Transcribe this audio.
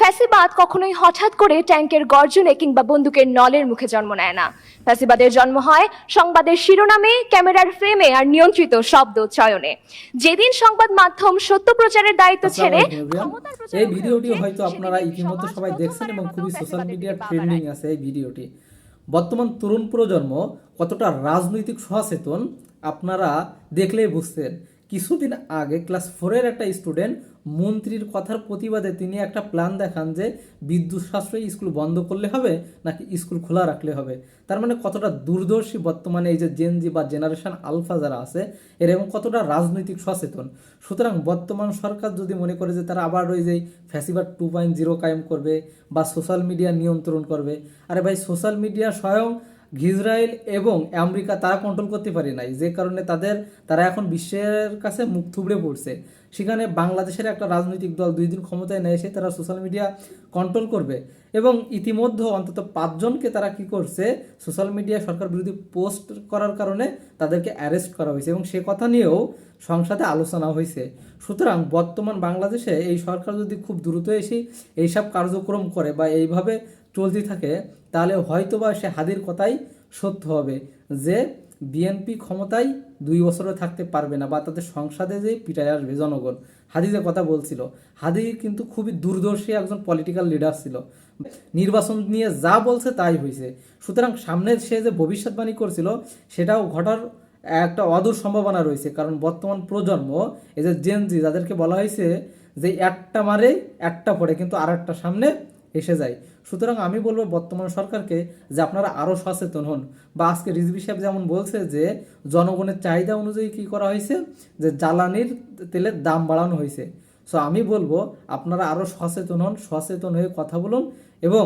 ফ্যাসিবাদ কখনোই হঠাৎ করে ট্যাঙ্কের গর্জনে কিংবা বন্দুকের নলের মুখে জন্ম নেয় না। ফ্যাসিবাদের জন্ম হয় সংবাদের শিরোনামে, ক্যামেরার ফ্রেমে আর নিয়ন্ত্রিত শব্দ চয়নে। যেদিন সংবাদ মাধ্যম সত্য প্রচারের দায়িত্ব ছেড়ে ক্ষমতার প্রচারে এই উঠে ভিডিওটি ওঠে, হয়তো আপনারা সেদিনই ইতিমধ্যে সমাজ সবাই দেখছেন প্রথমবারের এবং মতো খুবই সোশ্যাল ফ্যাসিবাদের মিডিয়া দিকে পা ট্রেন্ডিং বাড়ায়। আছে এই ভিডিওটি। বর্তমান তরুণ প্রজন্ম কতটা রাজনৈতিক সচেতন আপনারা দেখলেই বুঝতেন। কিছুদিন আগে ক্লাস 4-এর একটা স্টুডেন্ট মন্ত্রীর কথার প্রতিবাদে তিনি একটা প্ল্যান দেখান যে বিদ্যুৎ সাশ্রয়ী স্কুল বন্ধ করলে হবে নাকি স্কুল খোলা রাখলে হবে। তার মানে কতটা দূরদর্শী বর্তমানে এই যে জেনজি বা জেনারেশন আলফা যারা আছে এর, এবং কতটা রাজনৈতিক সচেতন। সুতরাং বর্তমান সরকার যদি মনে করে যে তারা আবার ওই যে ফ্যাসিবাদ 2.0 কায়েম করবে বা সোশ্যাল মিডিয়া নিয়ন্ত্রণ করবে, আরে ভাই সোশ্যাল মিডিয়া স্বয়ং ইসরায়েল এবং আমেরিকা তারা কন্ট্রোল করতে পারে নাই, যে কারণে তারা এখন বিশ্বের কাছে মুখ থুবড়ে পড়ছে। সেখানে বাংলাদেশের একটা রাজনৈতিক দল 2 দিন ক্ষমতায় নিয়ে এসে তারা সোশ্যাল মিডিয়া কন্ট্রোল করবে, এবং ইতিমধ্যে অন্তত 5 জনকে তারা কি করছে, সোশ্যাল মিডিয়া সরকার বিরোধী পোস্ট করার কারণে তাদেরকে অ্যারেস্ট করা হয়েছে, এবং সে কথা নিয়েও সংসদে আলোচনা হয়েছে। সুতরাং বর্তমান বাংলাদেশে এই সরকার যদি খুব দ্রুত এসে এইসব কার্যক্রম করে বা এইভাবে চলতে থাকে, তাহলে হয়তোবা সে হাদির কথাই সত্য হবে যে বিএনপি ক্ষমতায় 2 বছরে থাকতে পারবে না, বা তাদের সংসদে যে পিটায় আসবে জনগণ। হাদি যে কথা বলছিল, হাদি কিন্তু খুবই দূরদর্শী একজন পলিটিক্যাল লিডার ছিল। নির্বাচন নিয়ে যা বলছে তাই হয়েছে। সুতরাং সামনে সে যে ভবিষ্যৎবাণী করছিল সেটাও ঘটার একটা অদূর সম্ভাবনা রয়েছে, কারণ বর্তমান প্রজন্ম এই যে জেনজি যাদেরকে বলা হয়েছে যে একটা মারে একটা পড়ে কিন্তু আর একটা সামনে এসে যায়। সুতরাং আমি বলবো বর্তমান সরকারকে যে আপনারা আরও সচেতন হন, বা আজকে রিজভী সাহেব যেমন বলছে যে জনগণের চাহিদা অনুযায়ী কি করা হয়েছে, যে জ্বালানির তেলের দাম বাড়ানো হয়েছে। সো আমি বলবো আপনারা আরও সচেতন হন, সচেতন হয়ে কথা বলুন এবং